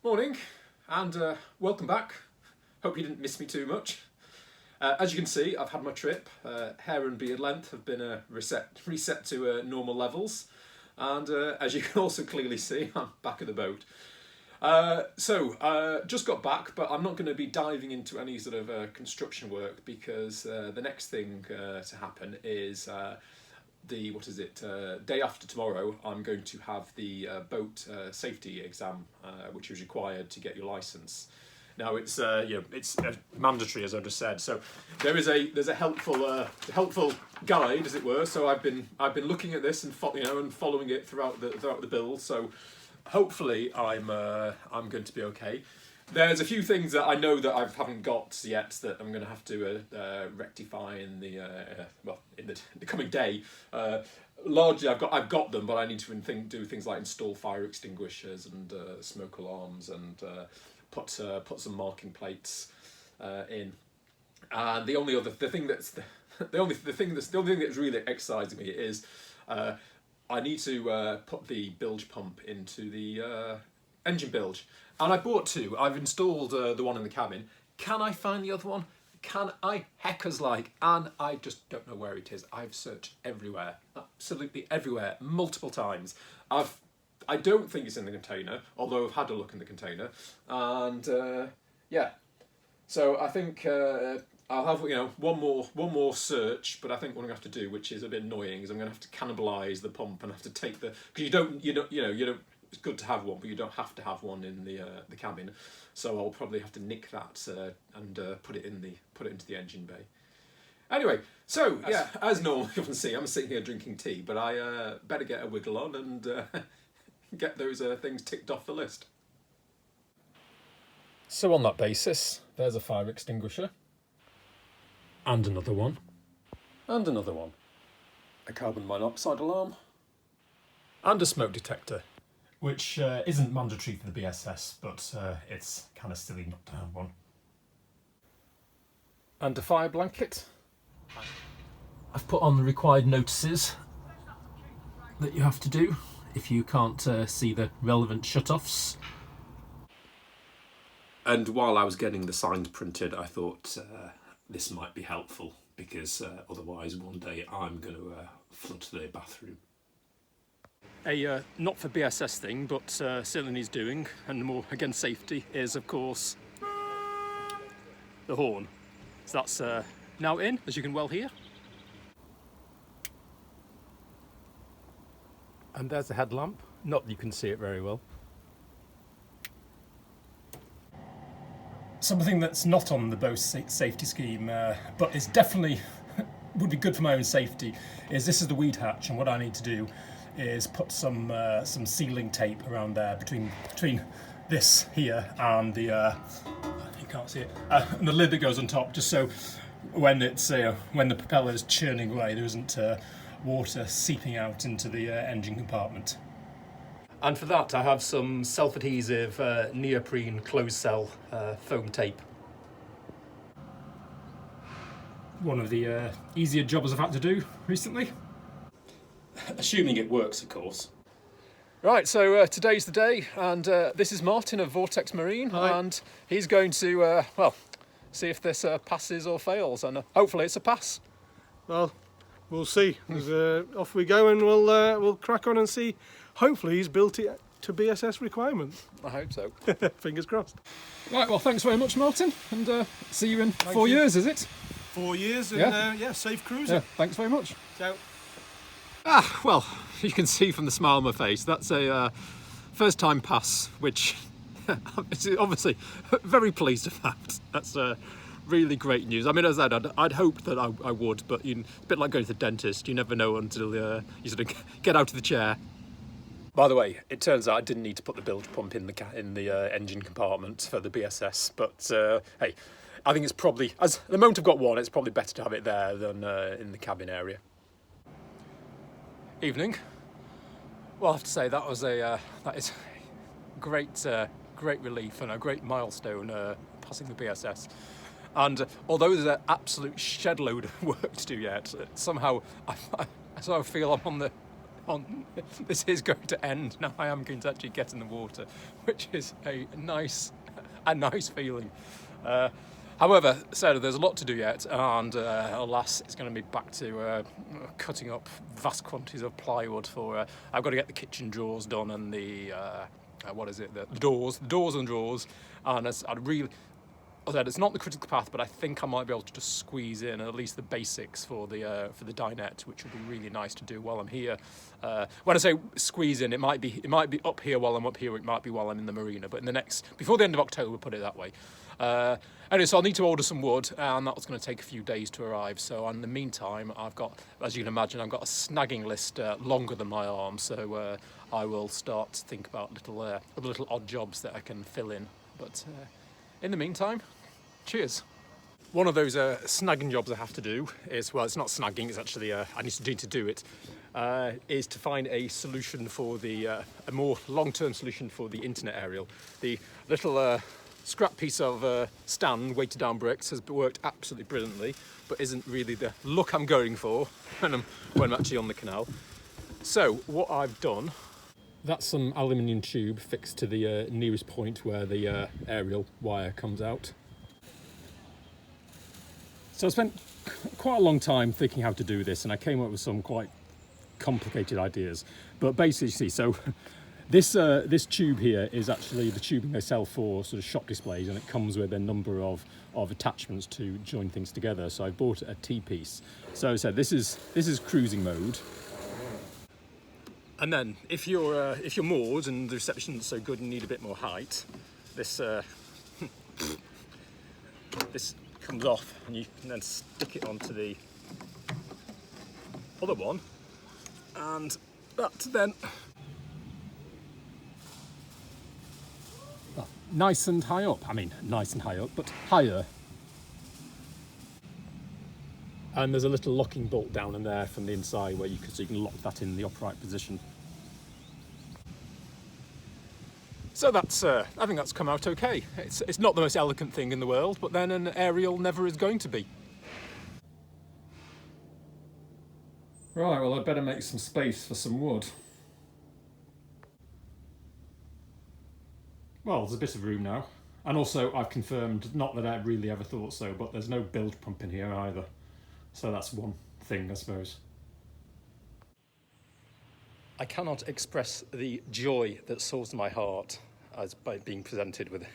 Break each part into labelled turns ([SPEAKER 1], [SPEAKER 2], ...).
[SPEAKER 1] Morning and welcome back. Hope you didn't miss me too much. As you can see, I've had my trip. Hair and beard length have been reset to normal levels, and as you can also clearly see, I'm back at the boat. Just got back, but I'm not going to be diving into any sort of construction work because the next thing to happen is day after tomorrow, I'm going to have the boat safety exam, which is required to get your license. Now it's mandatory, as I just said. So there's a helpful guide, as it were. So I've been looking at this and following it throughout the build. So hopefully I'm going to be okay. There's a few things that I know that I haven't got yet that I'm going to have to rectify in the coming day. Largely, I've got them, but I need to do things like install fire extinguishers and smoke alarms and put some marking plates in. And the only thing that's really exciting me is I need to put the bilge pump into the engine bilge. And I bought two. I've installed the one in the cabin. Can I find the other one? Can I? Heckers like. And I just don't know where it is. I've searched everywhere. Absolutely everywhere. Multiple times. I don't think it's in the container, although I've had a look in the container. And yeah. So I think I'll have one more search, but I think what I'm going to have to do, which is a bit annoying, is I'm going to have to cannibalise the pump and have to take because you don't. It's good to have one, but you don't have to have one in the cabin. So I'll probably have to nick that and put it into the engine bay. Anyway, so yeah, as normal, you can see I'm sitting here drinking tea, but I better get a wiggle on and get those things ticked off the list. So on that basis, there's a fire extinguisher, and another one, and another one, a carbon monoxide alarm, and a smoke detector. Which isn't mandatory for the BSS, but it's kind of silly not to have one. And a fire blanket. I've put on the required notices that you have to do if you can't see the relevant shutoffs. And while I was getting the signs printed, I thought this might be helpful because otherwise one day I'm going to flood the bathroom. A not for BSS thing, but certainly needs doing, and more against safety, is of course the horn. So that's now in, as you can well hear. And there's the headlamp. Not that you can see it very well. Something that's not on the boat safety scheme, but is definitely would be good for my own safety, is this is the weed hatch, and what I need to do is put some sealing tape around there between this here and the you can't see it, and the lid that goes on top, just so when it's when the propeller is churning away, there isn't water seeping out into the engine compartment. And for that, I have some self-adhesive neoprene closed cell foam tape. One of the easier jobs I've had to do recently. Assuming it works, of course. Right, so today's the day, and this is Martin of Vortex Marine. Hi. And he's going to, see if this passes or fails, and hopefully it's a pass.
[SPEAKER 2] Well, we'll see. Off we go, and we'll crack on and see. Hopefully he's built it to BSS requirements.
[SPEAKER 1] I hope so.
[SPEAKER 2] Fingers crossed.
[SPEAKER 1] Right, well, thanks very much, Martin, and see you in 4 years, is it?
[SPEAKER 2] 4 years, and safe cruising.
[SPEAKER 1] Yeah, thanks very much.
[SPEAKER 2] Ciao.
[SPEAKER 1] Well, you can see from the smile on my face, that's a first time pass, which obviously very pleased about. That's really great news. I mean, as I said, I'd hoped that I would, but it's a bit like going to the dentist. You never know until you sort of get out of the chair. By the way, it turns out I didn't need to put the bilge pump in the engine compartment for the BSS, but hey, I think it's probably, as the moment I've got one, it's probably better to have it there than in the cabin area. Evening. Well, I have to say that is a great relief and a great milestone passing the BSS. And although there's an absolute shed load of work to do yet, somehow I feel I'm on the this is going to end. Now I am going to actually get in the water, which is a nice feeling. However, so there's a lot to do yet, and alas, it's going to be back to cutting up vast quantities of plywood for. I've got to get the kitchen drawers done and the the doors and drawers, and I said it's not the critical path, but I think I might be able to just squeeze in at least the basics for the dinette, which would be really nice to do while I'm here. When I say squeeze in, it might be up here while I'm up here, it might be while I'm in the marina, but before the end of October, put it that way. Anyway, so I'll need to order some wood, and that's going to take a few days to arrive. So in the meantime, I've got, as you can imagine, I've got a snagging list longer than my arm. So I will start to think about little odd jobs that I can fill in. But in the meantime, cheers. One of those snagging jobs I have to do is, well, it's not snagging, it's actually, I need to do it, is to find a solution for a more long-term solution for the internet aerial. The little scrap piece of stand weighted down bricks has worked absolutely brilliantly, but isn't really the look I'm going for when I'm actually on the canal. So what I've done, that's some aluminium tube fixed to the nearest point where the aerial wire comes out. So I spent quite a long time thinking how to do this, and I came up with some quite complicated ideas. But basically, so this tube here is actually the tubing they sell for sort of shop displays, and it comes with a number of attachments to join things together. So I bought a T-piece. So as I said, this is cruising mode. And then if you're moored and the reception isn't so good and need a bit more height, this this comes off, and you can then stick it onto the other one, and that's then nice and high up. I mean, nice and high up, but higher. And there's a little locking bolt down in there from the inside where so you can lock that in the upright position. So that's, I think that's come out okay. It's not the most elegant thing in the world, but then an aerial never is going to be. Right, well I'd better make some space for some wood. Well, there's a bit of room now. And also I've confirmed, not that I really ever thought so, but there's no bilge pump in here either. So that's one thing, I suppose. I cannot express the joy that soars my heart as by being presented with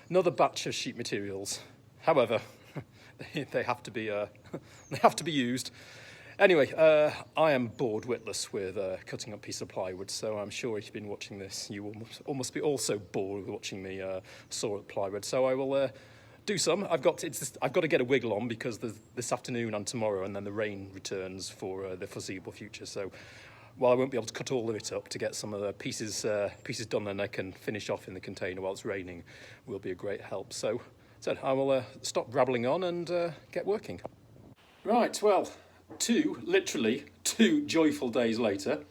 [SPEAKER 1] another batch of sheet materials. However, they have to be used. Anyway, I am bored witless with cutting up a piece of plywood, so I'm sure if you've been watching this, you will almost be also bored with watching me saw at plywood. So I will do some. I've got to get a wiggle on because there's this afternoon and tomorrow, and then the rain returns for the foreseeable future. So while I won't be able to cut all of it up, to get some of the pieces done and I can finish off in the container while it's raining will be a great help. So I will stop brabbling on and get working. Right, well, literally two joyful days later.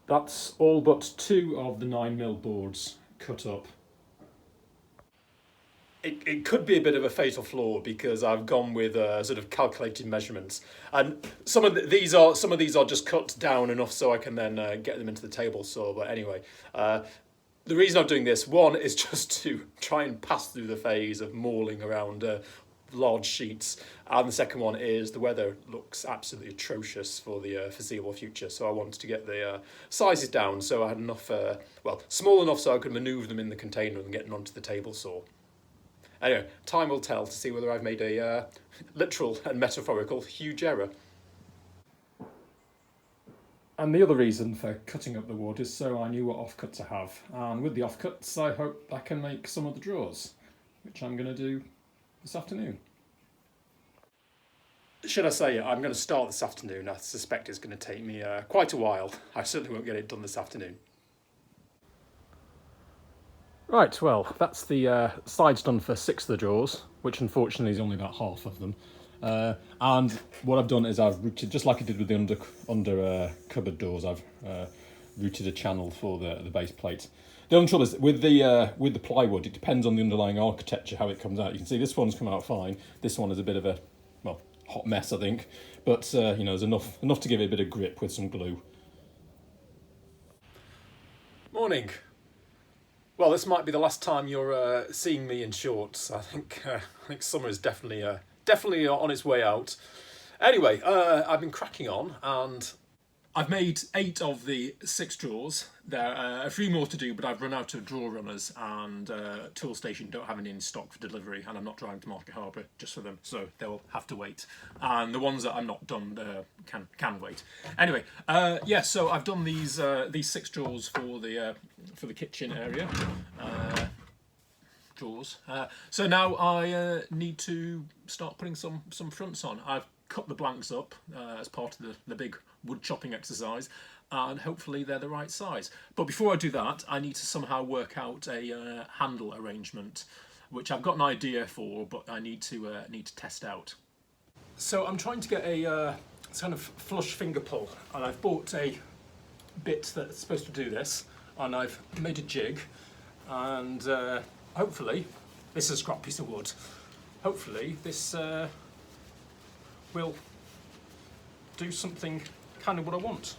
[SPEAKER 1] That's all but 2 of the 9mm boards cut up. It could be a bit of a fatal flaw because I've gone with sort of calculated measurements, and some of these are just cut down enough so I can then get them into the table saw. But anyway, the reason I'm doing this, one, is just to try and pass through the phase of mauling around large sheets, and the second one is the weather looks absolutely atrocious for the foreseeable future, so I wanted to get the sizes down so I had enough, small enough so I could manoeuvre them in the container and get them onto the table saw. Anyway, time will tell to see whether I've made a literal and metaphorical huge error. And the other reason for cutting up the wood is so I knew what offcut to have, and with the offcuts I hope I can make some of the drawers, which I'm going to do this afternoon. Should I say I'm going to start this afternoon? I suspect it's going to take me quite a while. I certainly won't get it done this afternoon. Right, well, that's the sides done for 6 of the drawers, which unfortunately is only about half of them. And what I've done is I've routed, just like I did with the under cupboard doors, I've routed a channel for the base plate. The only trouble is with the plywood, it depends on the underlying architecture how it comes out. You can see this one's come out fine. This one is a bit of a hot mess, I think. but you know, there's enough to give it a bit of grip with some glue. Morning. Well, this might be the last time you're seeing me in shorts. I think summer is definitely on its way out. Anyway, I've been cracking on, and I've made 8 of the 6 drawers. There are a few more to do, but I've run out of drawer runners, and Toolstation don't have any in stock for delivery, and I'm not driving to Market Harbour just for them, so they'll have to wait. And the ones that I'm not done can wait. Anyway, yeah, so I've done these 6 drawers for the kitchen area. Drawers. So now I need to start putting some fronts on. I've cut the blanks up as part of the big wood chopping exercise, and hopefully they're the right size. But before I do that, I need to somehow work out a handle arrangement, which I've got an idea for, but I need to test out. So I'm trying to get a kind of flush finger pull, and I've bought a bit that's supposed to do this, and I've made a jig, and hopefully, this is a scrap piece of wood, hopefully this will do something kind of what I want.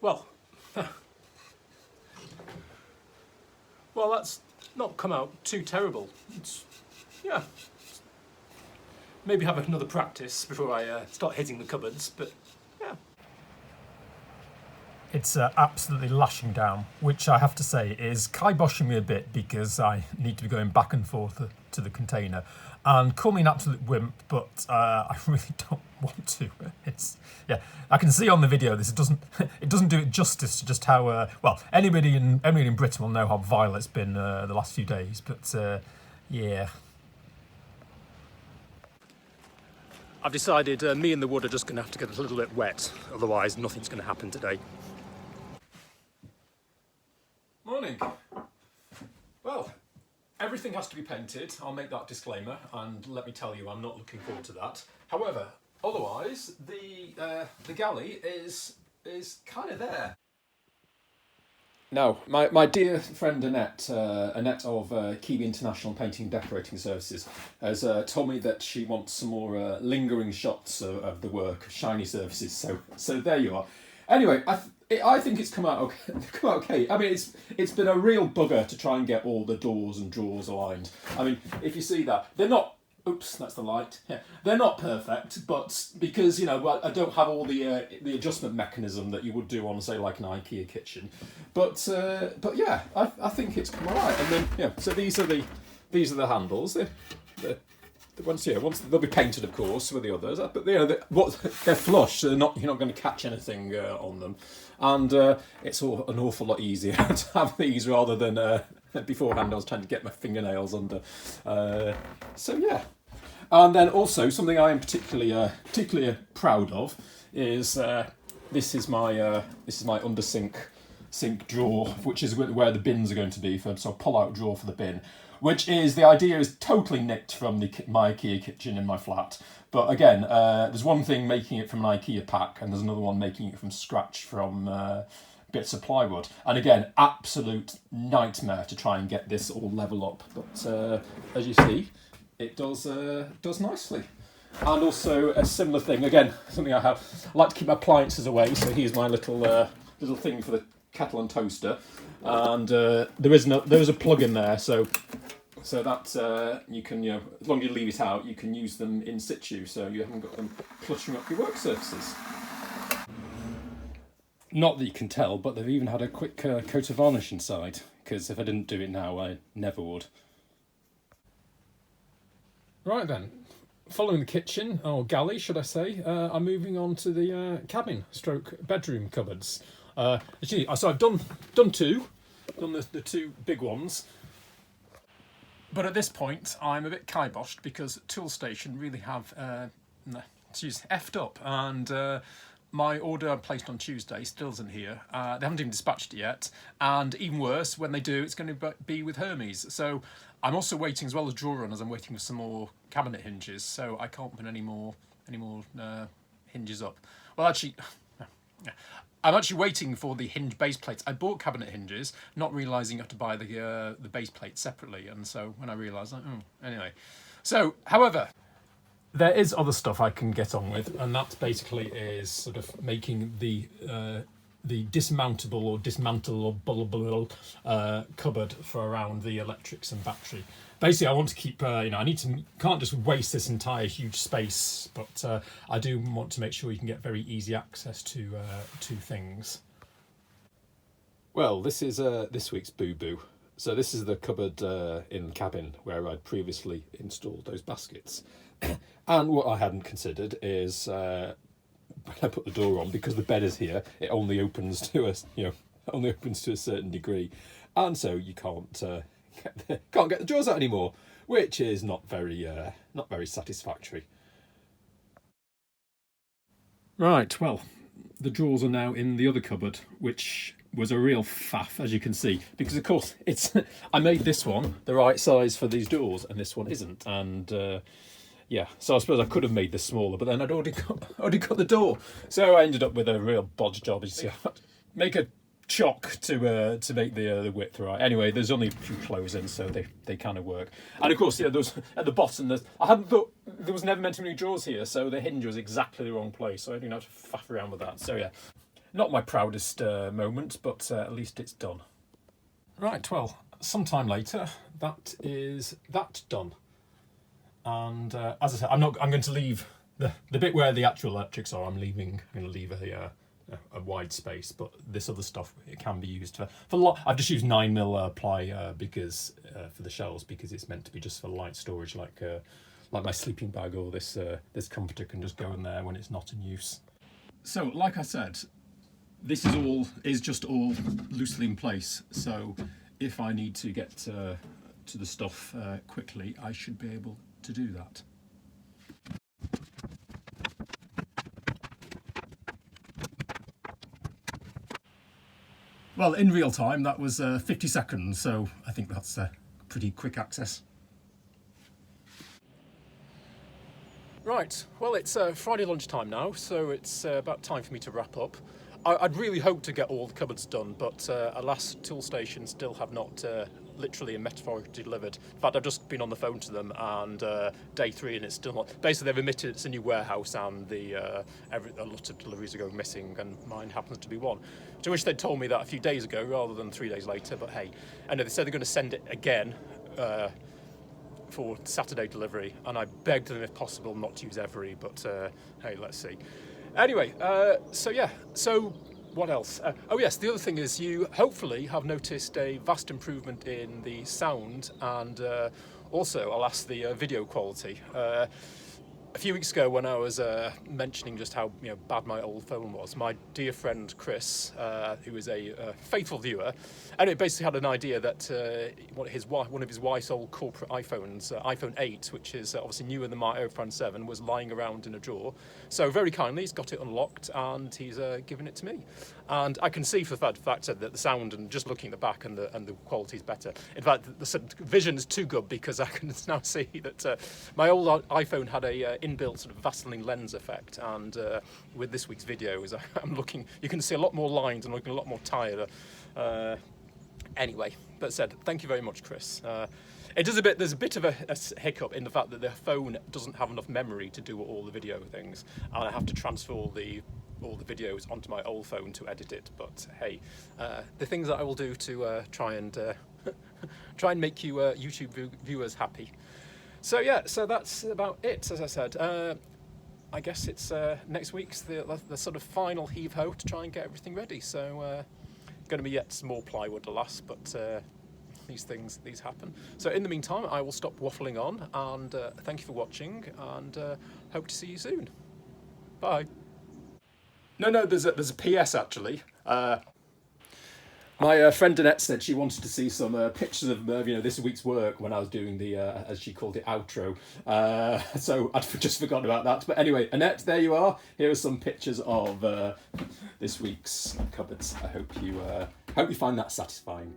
[SPEAKER 1] Well, well, that's not come out too terrible. Yeah. Maybe have another practice before I start hitting the cupboards, but yeah. It's absolutely lashing down, which I have to say is kiboshing me a bit because I need to be going back and forth to the container. And call me an absolute wimp, but I really don't want to. Yeah, I can see on the video it doesn't do it justice to just how well anybody in Britain will know how vile it's been the last few days. But yeah. I've decided me and the wood are just going to have to get a little bit wet, otherwise nothing's going to happen today. Morning. Well, everything has to be painted. I'll make that disclaimer, and let me tell you, I'm not looking forward to that. However, otherwise, the galley is kind of there. Now, my dear friend Annette of Kiwi International Painting and Decorating Services has told me that she wants some more lingering shots of the work, shiny surfaces. So there you are. Anyway, I think it's come out okay. I mean, it's been a real bugger to try and get all the doors and drawers aligned. I mean, if you see that, they're not. Oops, that's the light. Yeah, they're not perfect, but because I don't have all the adjustment mechanism that you would do on, say, like an IKEA kitchen. But yeah, I think it's come alright. And then yeah, so these are the handles. Once they'll be painted, of course, with the others. But they're flush, so you're not going to catch anything on them. And it's an awful lot easier to have these rather than beforehand. I was trying to get my fingernails under. So yeah. And then also something I am particularly proud of is this is my under sink drawer, which is where the bins are going to be so pull out drawer for the bin. Which is, the idea is totally nicked from my IKEA kitchen in my flat. But again, there's one thing making it from an IKEA pack, and there's another one making it from scratch from bits of plywood. And again, absolute nightmare to try and get this all level up. But as you see, it does nicely. And also a similar thing, again, something I like to keep my appliances away. So here's my little thing for the kettle and toaster. And there is a plug in there, so that you can, as long as you leave it out, you can use them in situ, so you haven't got them cluttering up your work surfaces. Not that you can tell, but they've even had a quick coat of varnish inside, because if I didn't do it now, I never would. Right then, following the kitchen, or galley should I say, I'm moving on to the cabin/bedroom cupboards. So I've done the 2 big ones. But at this point, I'm a bit kiboshed because Toolstation really have effed up, and my order I placed on Tuesday still isn't here. They haven't even dispatched it yet, and even worse, when they do, it's going to be with Hermes. So I'm also waiting, as well as drawer runners, I'm waiting for some more cabinet hinges, so I can't put any more hinges up. Well, actually, I'm actually waiting for the hinge base plates. I bought cabinet hinges, not realising you have to buy the base plate separately, and so when I realised, anyway. So, however, there is other stuff I can get on with, and that basically is sort of making the dismountable or dismantleable cupboard for around the electrics and battery. Basically, I want to keep, can't just waste this entire huge space, but I do want to make sure you can get very easy access to things. Well, this is this week's boo-boo. So this is the cupboard in the cabin where I'd previously installed those baskets. And what I hadn't considered is when I put the door on, because the bed is here, it only opens to a certain degree, and so you can't get the drawers out anymore, which is not very satisfactory. Right, well, the drawers are now in the other cupboard, which was a real faff, as you can see, because of course I made this one the right size for these doors, and this one isn't, and yeah, so I suppose I could have made this smaller, but then I'd already got the door, so I ended up with a real bodge job. You see, make a chock to make the width right. Anyway, there's only a few close-ins, so they kind of work. And of course, yeah, there was at the bottom. I hadn't thought there was never meant to be any drawers here, so the hinge was exactly the wrong place. So I didn't have to faff around with that. So yeah, not my proudest moment, but at least it's done. Right. Well, sometime later, that is that done. And as I said, I'm going to leave the bit where the actual electrics are. I'm going to leave a wide space, but this other stuff, it can be used for I've just used 9mm ply because for the shelves, because it's meant to be just for light storage, like my sleeping bag, or this comforter can just go in there when it's not in use. So, like I said, this is just all loosely in place. So, if I need to get to the stuff quickly, I should be able to do that. Well, in real time, that was 50 seconds, so I think that's pretty quick access. Right, well, it's Friday lunchtime now, so it's about time for me to wrap up. I'd really hoped to get all the cupboards done, but alas, Toolstation still have not literally and metaphorically delivered. In fact, I've just been on the phone to them, and day 3, and it's still not. Basically, they've admitted it's a new warehouse, and a lot of deliveries are going missing, and mine happens to be one. To which they'd told me that a few days ago, rather than 3 days later. But hey, I know they said they're going to send it again for Saturday delivery, and I begged them, if possible, not to use every. But hey, let's see. Anyway, so what else? Oh yes, the other thing is you hopefully have noticed a vast improvement in the sound and also, alas, the video quality. A few weeks ago, when I was mentioning just how bad my old phone was, my dear friend Chris, who is a faithful viewer, and it basically had an idea that one of his wife's old corporate iPhones, iPhone 8, which is obviously newer than my iPhone 7, was lying around in a drawer. So very kindly, he's got it unlocked and he's given it to me. And I can see for the fact that the sound and just looking at the back and the quality is better. In fact, the vision is too good because I can now see that my old iPhone had a inbuilt sort of Vaseline lens effect, and with this week's videos, I'm looking. You can see a lot more lines and looking a lot more tired. Anyway, that said, thank you very much, Chris. There's a bit of a hiccup in the fact that the phone doesn't have enough memory to do all the video things, and I have to transfer all the videos onto my old phone to edit it. But hey, the things that I will do to try and make you YouTube viewers happy. So yeah, so that's about it. As I said, I guess it's next week's the sort of final heave-ho to try and get everything ready. So going to be yet some more plywood, alas, but these happen. So in the meantime, I will stop waffling on, and thank you for watching, and hope to see you soon. Bye. No, there's a PS actually. My friend Annette said she wanted to see some pictures of this week's work when I was doing the, as she called it, outro. So I'd just forgotten about that. But anyway, Annette, there you are. Here are some pictures of this week's cupboards. I hope you find that satisfying.